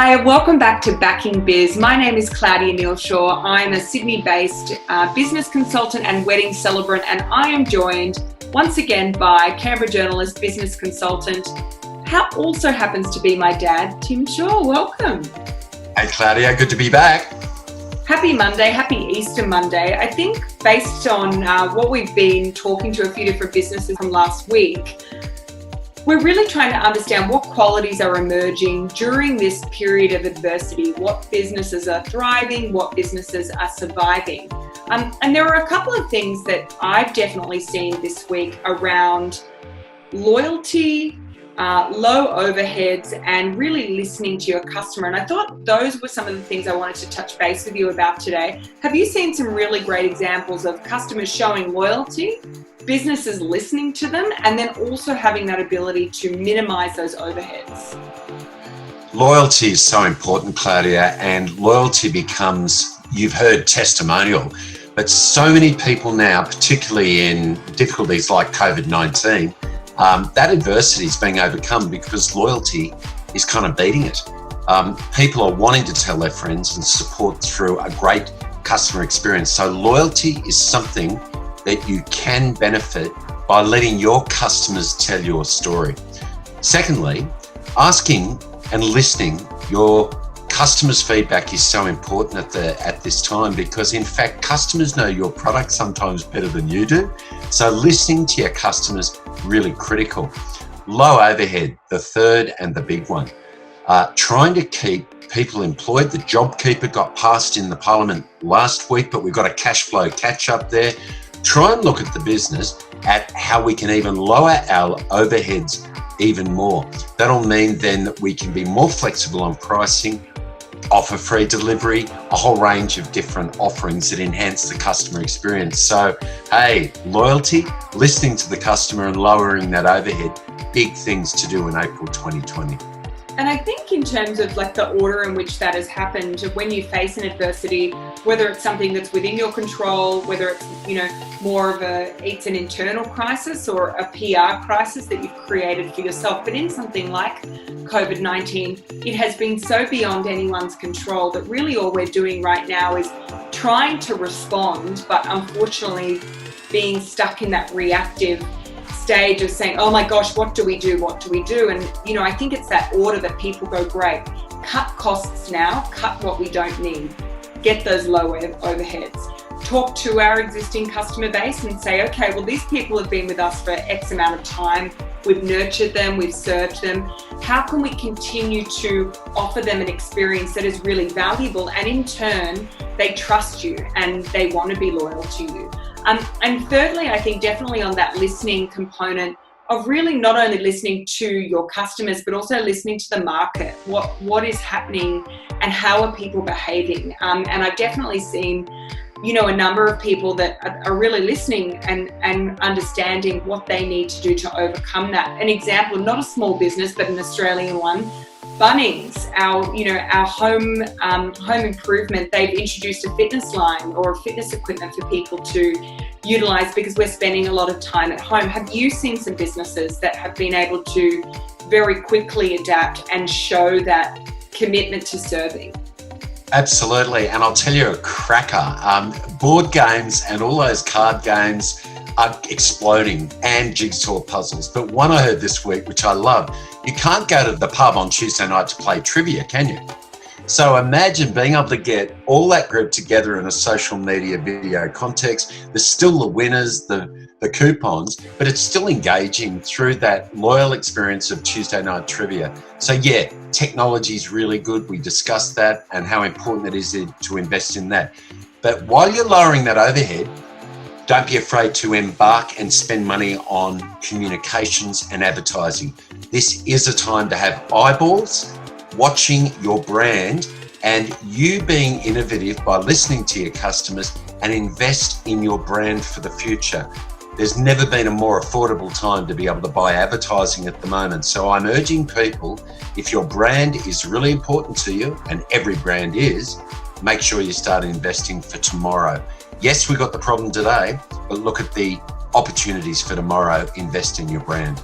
Hi, welcome back to Backing Biz. My name is Claudia Neal-Shaw. I'm a Sydney-based business consultant and wedding celebrant, and I am joined once again by Canberra journalist, business consultant, also happens to be my dad, Tim Shaw. Welcome. Hey Claudia, good to be back. Happy Monday, happy Easter Monday. I think based on what we've been talking to a few different businesses from last week, we're really trying to understand what qualities are emerging during this period of adversity, what businesses are thriving, what businesses are surviving. And there are a couple of things that I've definitely seen this week around loyalty, low overheads, and really listening to your customer. And I thought those were some of the things I wanted to touch base with you about today. Have you seen some really great examples of customers showing loyalty, businesses listening to them, and then also having that ability to minimize those overheads? Loyalty is so important, Claudia, and loyalty becomes, you've heard testimonial, but so many people now, particularly in difficulties like COVID-19, that adversity is being overcome because loyalty is kind of beating it. People are wanting to tell their friends and support through a great customer experience. So loyalty is something that you can benefit by letting your customers tell your story. Secondly, asking and listening your customers' feedback is so important at this time because in fact, customers know your product sometimes better than you do. So listening to your customers, really critical. Low overhead, the third and the big one. Trying to keep people employed. The JobKeeper got passed in the Parliament last week, but we've got a cash flow catch up there. Try and look at the business at how we can even lower our overheads even more. That'll mean then that we can be more flexible on pricing, offer free delivery, a whole range of different offerings that enhance the customer experience. So, hey, loyalty, listening to the customer and lowering that overhead, big things to do in April 2020. And I think in terms of like the order in which that has happened, when you face an adversity, whether it's something that's within your control, whether it's, more of it's an internal crisis or a PR crisis that you've created for yourself, but in something like COVID-19, it has been so beyond anyone's control that really all we're doing right now is trying to respond, but unfortunately being stuck in that reactive stage of saying, oh my gosh, what do we do? What do we do? And, I think it's that order that people go, great, cut costs now, cut what we don't need, get those low overheads. Talk to our existing customer base and say, okay, well, these people have been with us for X amount of time. We've nurtured them, we've served them. How can we continue to offer them an experience that is really valuable? And in turn, they trust you and they want to be loyal to you. And thirdly, I think definitely on that listening component of really not only listening to your customers, but also listening to the market, what is happening and how are people behaving. And I've definitely seen a number of people that are really listening and understanding what they need to do to overcome that. An example, not a small business, but an Australian one, Bunnings, our home improvement, they've introduced a fitness line or fitness equipment for people to utilize because we're spending a lot of time at home. Have you seen some businesses that have been able to very quickly adapt and show that commitment to serving? Absolutely, and I'll tell you a cracker. Board games and all those card games are exploding, and jigsaw puzzles. But one I heard this week, which I love, you can't go to the pub on Tuesday night to play trivia, can you? So imagine being able to get all that group together in a social media video context. There's still the winners, the coupons, but it's still engaging through that loyal experience of Tuesday night trivia. So yeah, technology is really good. We discussed that and how important it is to invest in that. But while you're lowering that overhead, don't be afraid to embark and spend money on communications and advertising. This is a time to have eyeballs watching your brand and you being innovative by listening to your customers and invest in your brand for the future. There's never been a more affordable time to be able to buy advertising at the moment. So I'm urging people, if your brand is really important to you, and every brand is, make sure you start investing for tomorrow. Yes, we got the problem today, but look at the opportunities for tomorrow. Invest in your brand.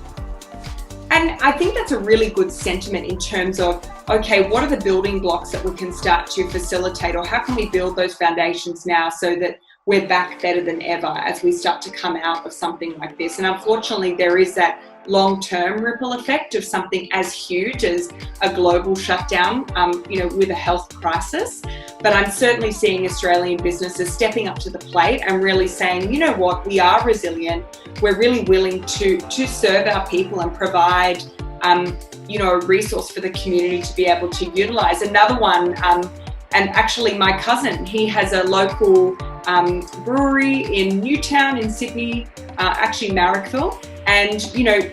And I think that's a really good sentiment in terms of, okay, what are the building blocks that we can start to facilitate, or how can we build those foundations now so that we're back better than ever as we start to come out of something like this? And unfortunately, there is that long-term ripple effect of something as huge as a global shutdown, with a health crisis. But I'm certainly seeing Australian businesses stepping up to the plate and really saying, you know what, we are resilient. We're really willing to serve our people and provide, a resource for the community to be able to utilize. Another one, and actually my cousin, he has a local brewery in Newtown in Sydney, actually Marrickville. And,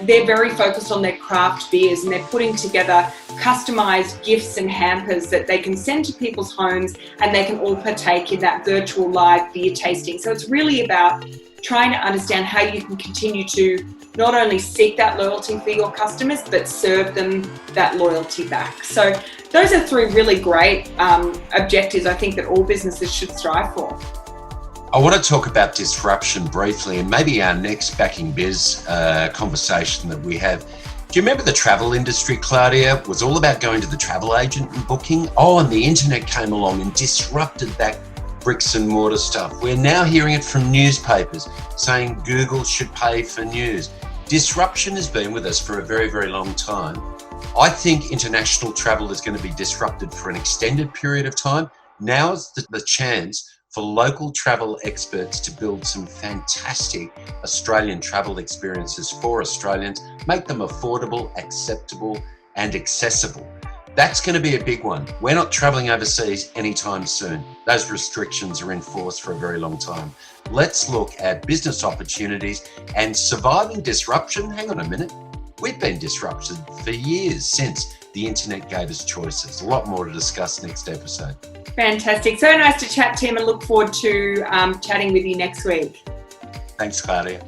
they're very focused on their craft beers, and they're putting together customized gifts and hampers that they can send to people's homes, and they can all partake in that virtual live beer tasting. So it's really about trying to understand how you can continue to not only seek that loyalty for your customers, but serve them that loyalty back. So those are three really great objectives I think that all businesses should strive for. I want to talk about disruption briefly, and maybe our next Backing Biz conversation that we have. Do you remember the travel industry, Claudia? It was all about going to the travel agent and booking. Oh, and the internet came along and disrupted that bricks and mortar stuff. We're now hearing it from newspapers saying Google should pay for news. Disruption has been with us for a very, very long time. I think international travel is going to be disrupted for an extended period of time. Now is the chance for local travel experts to build some fantastic Australian travel experiences for Australians, make them affordable, acceptable, and accessible. That's going to be a big one. We're not traveling overseas anytime soon. Those restrictions are in force for a very long time. Let's look at business opportunities and surviving disruption. Hang on a minute. We've been disrupted for years since the internet gave us choices. A lot more to discuss next episode. Fantastic. So nice to chat, Tim, and look forward to chatting with you next week. Thanks, Claudia.